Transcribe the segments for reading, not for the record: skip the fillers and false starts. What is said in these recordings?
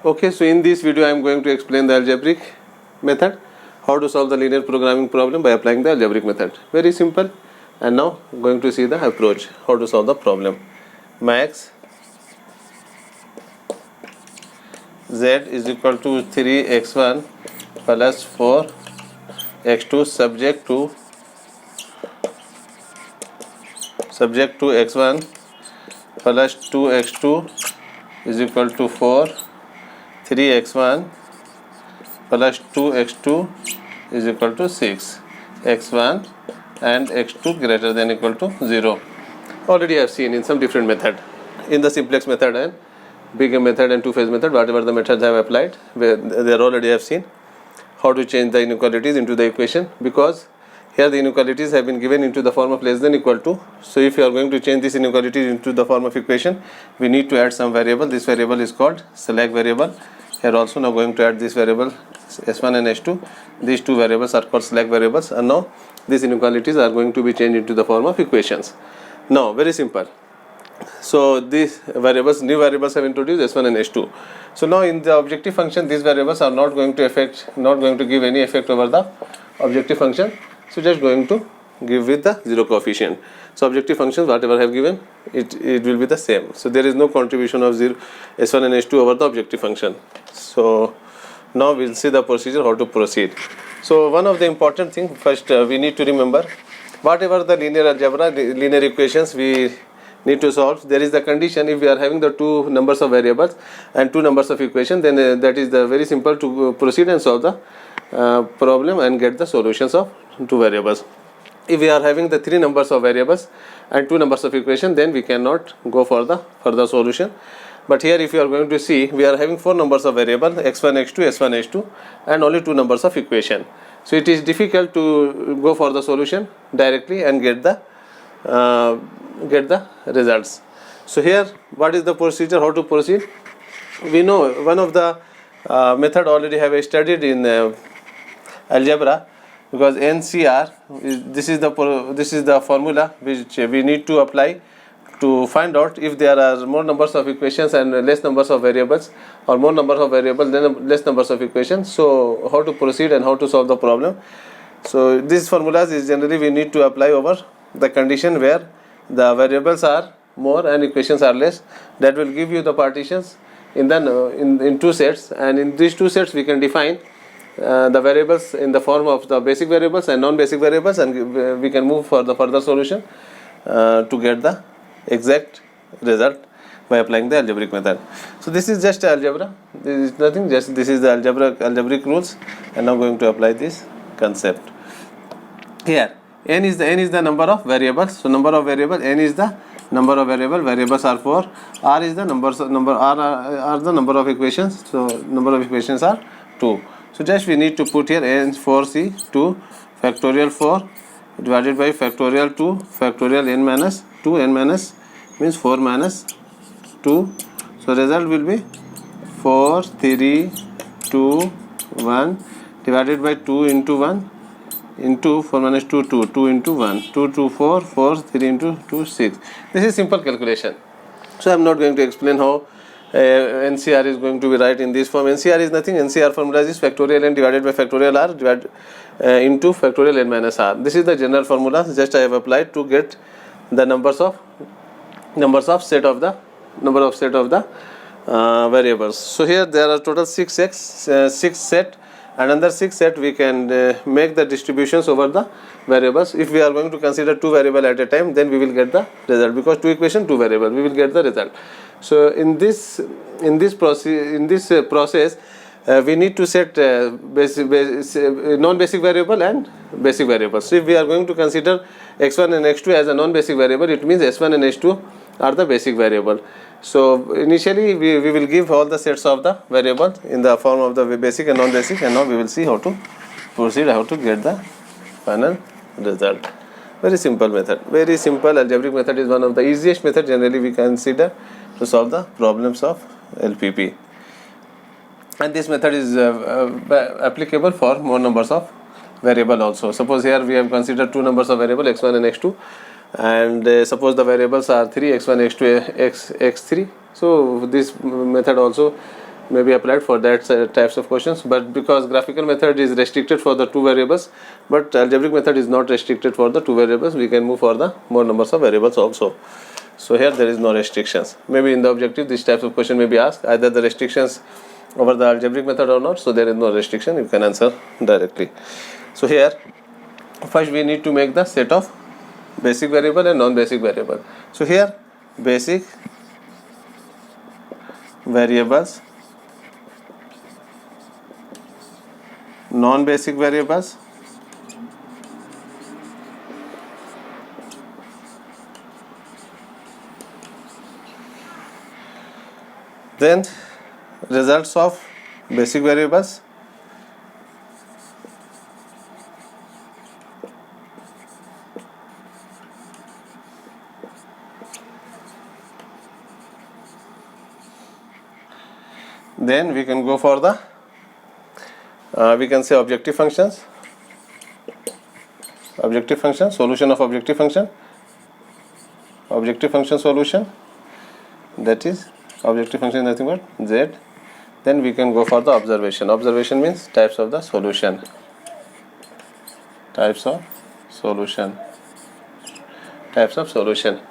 Okay, so in this video I am going to explain the algebraic method, how to solve the linear programming problem by applying the algebraic method. Very simple. And now going to see the approach, how to solve the problem. Max z is equal to 3x1 plus 4x2 subject to x1 plus 2x2 is equal to 4, 3x1 plus 2x2 is equal to 6, x1 and x2 greater than equal to 0. Already I have seen in some different method, in the simplex method and big method and two-phase method, whatever the methods I have applied, there already I have seen how to change the inequalities into the equation, because here the inequalities have been given into the form of less than equal to. So if you are going to change this inequalities into the form of equation, we need to add some variable. This variable is called slack variable. Here also now going to add this variable s1 and s2. These two variables are called slack variables, and now these inequalities are going to be changed into the form of equations. Now very simple. So these variables, new variables have introduced s1 and s2. So now in the objective function, these variables are not going to give any effect over the objective function. So just going to give with the zero coefficient. So objective functions whatever I have given, it will be the same. So there is no contribution of s1 and s2 over the objective function. So now we will see the procedure, how to proceed. So one of the important thing, first we need to remember, whatever the linear algebra, linear equations we need to solve, there is the condition. If we are having the two numbers of variables and two numbers of equation, then that is the very simple to proceed and solve the problem and get the solutions of two variables. If we are having the three numbers of variables and two numbers of equation, then we cannot go for the further solution. But here if you are going to see, we are having four numbers of variable, x1, x2, s1, s2, and only two numbers of equation. So it is difficult to go for the solution directly and get the results. So here what is the procedure, how to proceed? We know one of the method already have studied in algebra, because NCR this is the formula which we need to apply to find out if there are more numbers of equations and less numbers of variables, or more numbers of variables than less numbers of equations. So how to proceed and how to solve the problem. So these formulas is generally we need to apply over the condition where the variables are more and equations are less. That will give you the partitions in two sets, and in these two sets we can define the variables in the form of the basic variables and non-basic variables, and we can move for the further solution to get the exact result by applying the algebraic method. So this is just algebra, this is nothing, just this is the algebraic rules, and now going to apply this concept. Here n is the number of variables. So number of variables, n is the number of variables are 4, r is the are the number of equations. So number of equations are 2. So just we need to put here n 4c 2 factorial 4 divided by factorial 2 factorial n minus 2, n minus means 4 minus 2. So result will be 4 3 2 1 divided by 2 into 1 into 4 minus 2 2 into 1 2 2 4 4 3 into 2 6. This is simple calculation. So I am not going to explain how NCR is going to be right in this form. NCR is nothing. NCR formula is factorial n divided by factorial r into factorial n minus r. This is the general formula. Just I have applied to get the number of set of the variables. So here there are total 6 set, and under 6 set we can make the distributions over the variables. If we are going to consider two variable at a time, then we will get the result, because two equation two variable, we will get the result. So in this process we need to set non-basic variable and basic variable. So if we are going to consider x1 and x2 as a non-basic variable, it means s1 and s2 are the basic variable. So initially we will give all the sets of the variables in the form of the basic and non-basic, and now we will see how to proceed, how to get the final result. Very simple method, very simple. Algebraic method is one of the easiest method generally we consider to solve the problems of LPP, and this method is applicable for more numbers of variable also. Suppose here we have considered two numbers of variable x1 and x2, and suppose the variables are 3 x1 x2 x3. So this method also may be applied for that types of questions, but because graphical method is restricted for the two variables, but algebraic method is not restricted for the two variables, we can move for the more numbers of variables also. So here there is no restrictions. Maybe in the objective these types of question may be asked, either the restrictions over the algebraic method or not, so there is no restriction, you can answer directly. So here first we need to make the set of basic variable and non-basic variable. So here basic variables, non-basic variables, then results of basic variables, then we can go for the we can say objective functions, solution of objective function solution, that is objective function is nothing but z. Then we can go for the observation. Observation means types of the solution,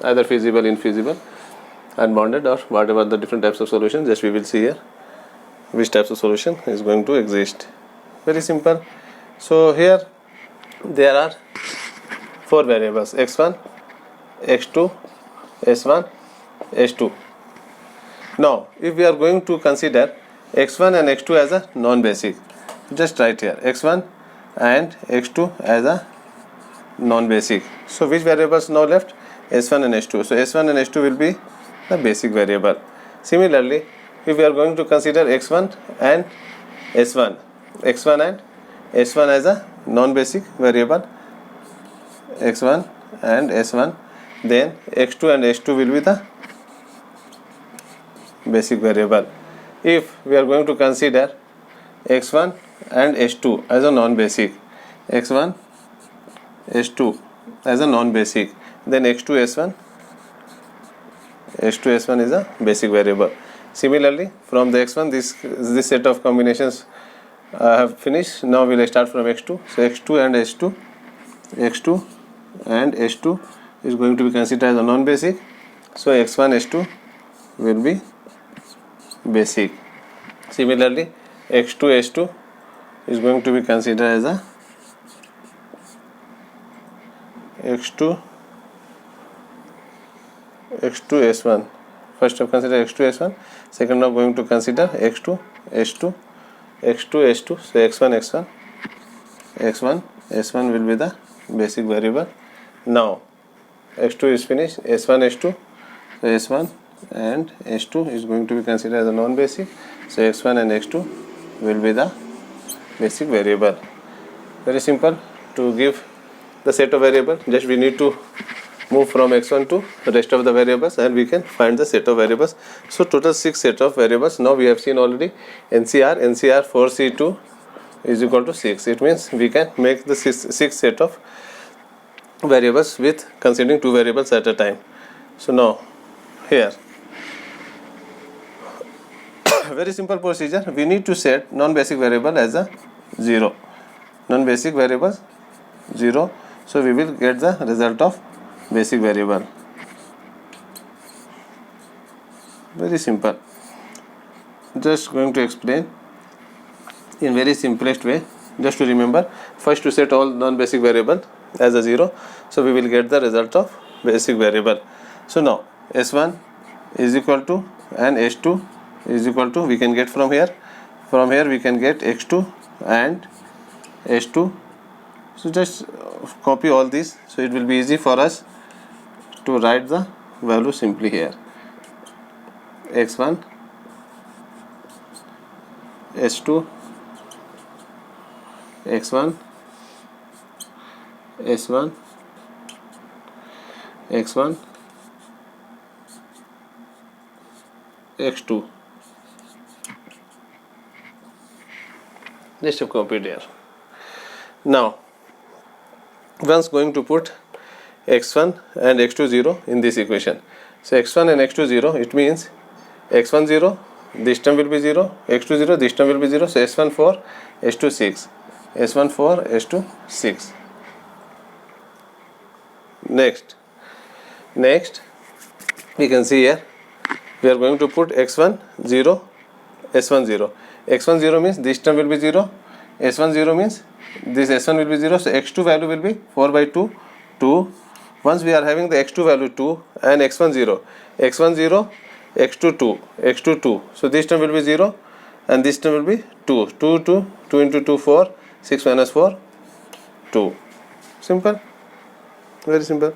either feasible, infeasible, unbounded, or whatever the different types of solution. Just we will see here which types of solution is going to exist. Very simple. So here there are four variables, x1, x2, s1, s2. Now if we are going to consider x1 and x2 as a non-basic, just write here x1 and x2 as a non-basic. So which variables now left? s1 and s2. So s1 and s2 will be the basic variable. Similarly, if we are going to consider x1 and s1 as a non-basic variable, x1 and s1, then x2 and s2 will be the basic variable. If we are going to consider x1 and s2 as a non-basic, x1 s2 as a non-basic, then x2 s1 is a basic variable. Similarly, from the x1 this set of combinations I have finished. Now we will start from x2. So x2 and s2 is going to be considered as a non-basic. So x1 s2 will be basic. Similarly, x2 s2 is going to be considered as a x2 s1. First of consider x2 s1, second of going to consider x2 s2. So x1 s1 will be the basic variable. Now x2 is finished, s1 s2. So s1 and s2 is going to be considered as a non-basic. So x1 and x2 will be the basic variable. Very simple to give the set of variable. Just we need to move from x1 to the rest of the variables and we can find the set of variables. So total 6 set of variables. Now we have seen already NCR 4C2 is equal to 6. It means we can make the 6 set of variables with considering 2 variables at a time. So now here very simple procedure. We need to set non-basic variable as a 0. Non-basic variables 0. So we will get the result of basic variable. Very simple. Just going to explain in very simplest way. Just to remember, first to set all non-basic variable as a 0. So we will get the result of basic variable. So now s1 is equal to and s2 is equal to, we can get from here we can get x2 and s2. So just copy all these, so it will be easy for us to write the value simply here. x1 s2 x1 s1 x1 x2. Just have copied here. Now once going to put x1 and x2 0 in this equation. So x1 and x2 0, it means x1 0 this term will be 0, x2 0, this term will be 0. So s1 4, s2 6, s1 4, s2 6. Next we can see here we are going to put x1 0, s1 0. x1 0 means this term will be 0, s1 0 means this s1 will be 0. So x2 value will be 4 by 2, 2. Once we are having the x2 value 2 and x1 0, x1 0, x2 2, x2 2. So this term will be 0 and this term will be 2, 2, 2, 2 into 2 4, 6 minus 4, 2. Simple, very simple.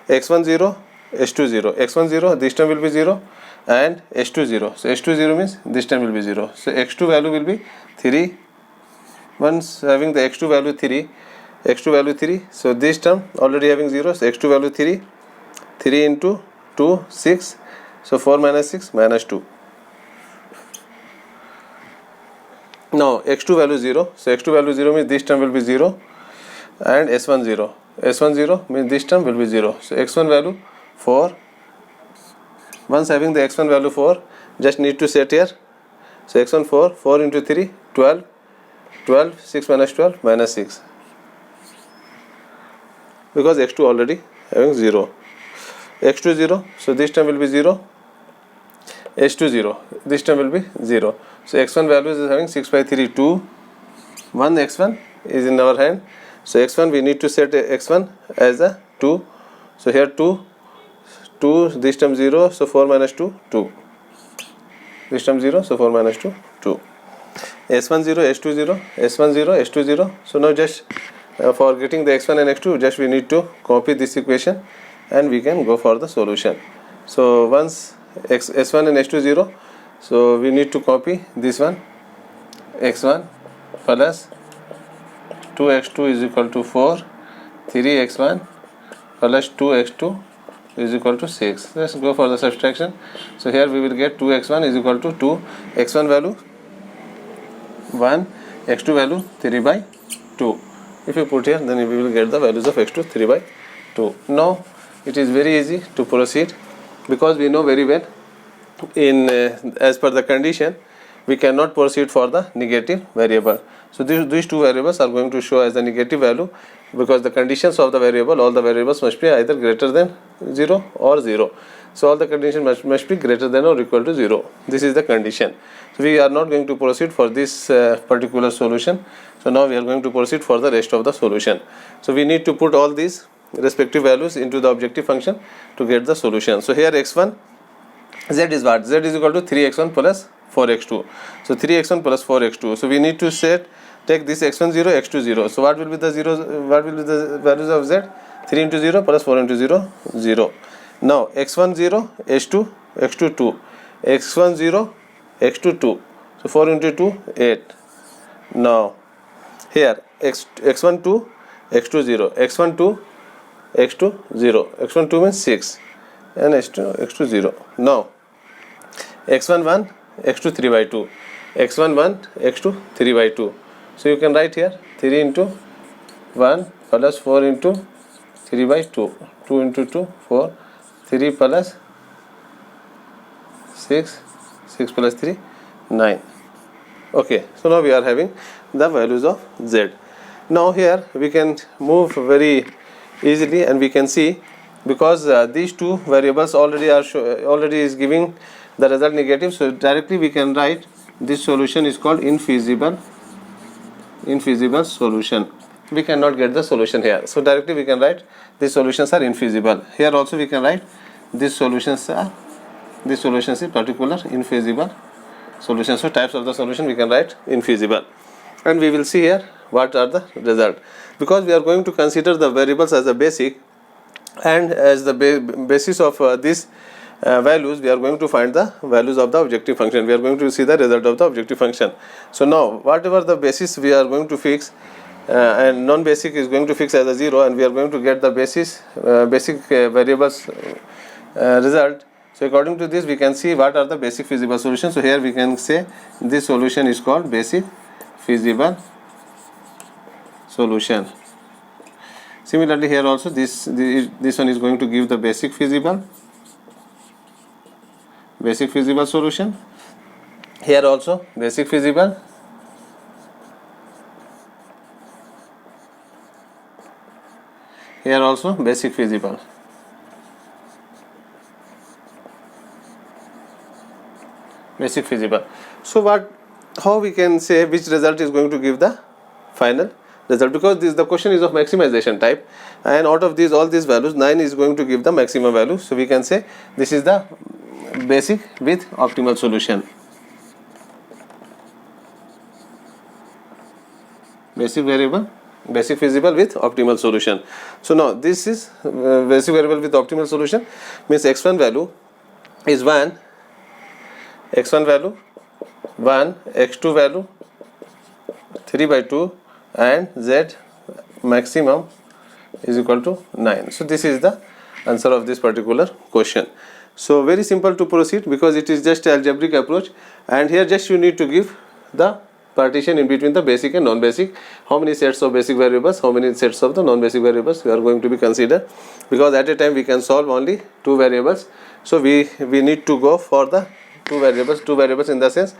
x1 0, s2 0, x1 0, this term will be 0 and s2 0. So s2 0 means this term will be 0. So x2 value will be 3. Once having the x2 value 3, x2 value 3, so this term already having 0, so x2 value 3, 3 into 2, 6, so 4 minus 6, minus 2. Now x2 value 0, so x2 value 0 means this term will be 0 and s1 0, s1 0 means this term will be 0. So x1 value 4. Once having the x1 value 4, just need to set here. So x1 4, 4 into 3, 12, 12, 6 minus 12, minus 6. Because x2 already having 0. x2 0, so this term will be 0, s2 0, this term will be 0. So x1 value is having 6 by 3, 2, 1 x1 is in our hand. So x1 we need to set x1 as a 2. So here 2, 2, this term 0, so 4 minus 2, 2. This term 0, so 4 minus 2, 2. s1 0, s2 0, s1 0, s2 0. So now just for getting the x1 and x2, just we need to copy this equation and we can go for the solution. So once s1 and s2 0, so we need to copy this one, x1 plus 2x2 is equal to 4, 3x1 plus 2x2 is equal to 6. Let's go for the subtraction. So here we will get 2x1 is equal to 2, x1 value 1, x2 value 3 by 2. If you put here, then we will get the values of x2 3 by 2. Now it is very easy to proceed because we know very well in as per the condition we cannot proceed for the negative variable. So these two variables are going to show as the negative value because the conditions of the variable, all the variables must be either greater than 0 or 0. So all the conditions must be greater than or equal to 0. This is the condition. So we are not going to proceed for this particular solution. So now we are going to proceed for the rest of the solution. So we need to put all these respective values into the objective function to get the solution. So here x1, z is what? Z is equal to 3x1 plus 4x2. So 3x1 plus 4x2. So we need to take this x1 0, x2 0. So what will be the zeros? What will be the values of z? 3 into 0 plus 4 into 0, 0. Now x1 0, h2, x2 2, x1 0, x2 2. So 4 into 2, 8. Now here x1 2, x2 0, x1 2, x2 0, x1 2 means 6 and x2 0. Now x1 1, x2 3 by 2, x1 1, x2 3 by 2. So you can write here 3 into 1 plus 4 into 3 by 2, 2 into 2, 4, 3 plus 6, 6 plus 3, 9. Okay, so now we are having the values of z. Now here we can move very easily and we can see because these two variables already is giving the result negative, so directly we can write this solution is called infeasible solution. We cannot get the solution here, so directly we can write these solutions are infeasible. Here also we can write these solutions is particular infeasible solutions. So types of the solution we can write infeasible, and we will see here what are the result. Because we are going to consider the variables as a basic, and as the basis of these values we are going to find the values of the objective function. We are going to see the result of the objective function. So now whatever the basis we are going to fix and non-basic is going to fix as a 0, and we are going to get the basic variables result. So according to this we can see what are the basic feasible solutions. So here we can say this solution is called basic feasible solution. Similarly here also this one is going to give the basic feasible solution, Here also basic feasible, here also basic feasible. Basic feasible. So how we can say which result is going to give the final result, because the question is of maximization type, and out of all these values 9 is going to give the maximum value. So we can say this is the basic with optimal solution. Basic variable, basic feasible with optimal solution. So now this is basic variable with optimal solution, means x1 value is 1, x1 value 1, x2 value 3/2, and z maximum is equal to 9. So this is the answer of this particular question. So very simple to proceed, because it is just algebraic approach, and here just you need to give the partition in between the basic and non-basic, how many sets of basic variables, how many sets of the non-basic variables we are going to be considered, because at a time we can solve only 2 variables. So we need to go for the 2 variables in the sense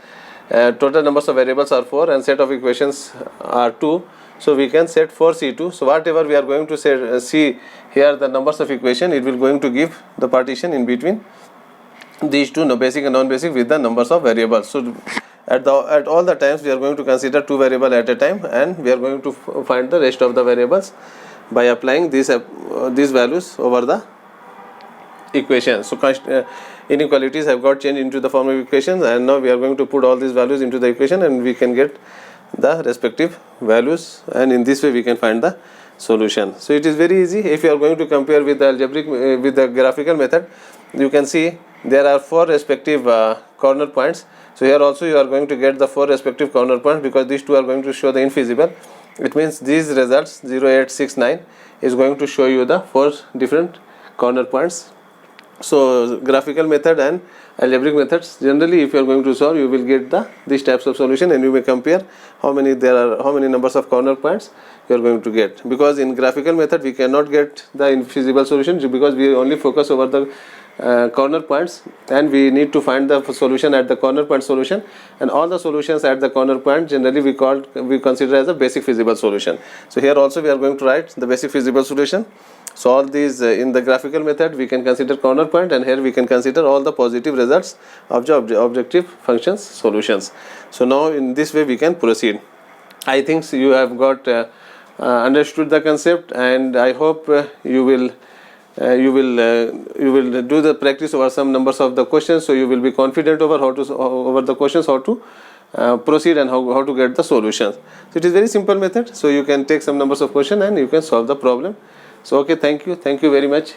total numbers of variables are 4 and set of equations are 2. So we can set 4C2. So whatever we are going to see here, the numbers of equation, it will going to give the partition in between these two, basic and non-basic, with the numbers of variables. So at all the times we are going to consider 2 variables at a time, and we are going to find the rest of the variables by applying these values over the equation. So inequalities have got changed into the form of equations, and now we are going to put all these values into the equation, and we can get the respective values, and in this way we can find the solution. So it is very easy. If you are going to compare with the algebraic with the graphical method, you can see there are 4 respective corner points. So here also you are going to get the 4 respective corner points, because these 2 are going to show the infeasible. It means these results 0, 8, 6, 9 is going to show you the 4 different corner points. So graphical method and algebraic methods, generally if you are going to solve, you will get these types of solution, and you may compare how many numbers of corner points you are going to get, because in graphical method we cannot get the infeasible solution, because we only focus over the corner points, and we need to find the solution at the corner point solution, and all the solutions at the corner point generally we consider as a basic feasible solution. So here also we are going to write the basic feasible solution. So all these in the graphical method we can consider corner point, and here we can consider all the positive results of the objective functions solutions. So now in this way we can proceed. I think you have got understood the concept, and I hope you will do the practice over some numbers of the questions, so you will be confident over the questions, how to proceed and how to get the solutions. So it is very simple method, so you can take some numbers of question and you can solve the problem. So okay, thank you very much.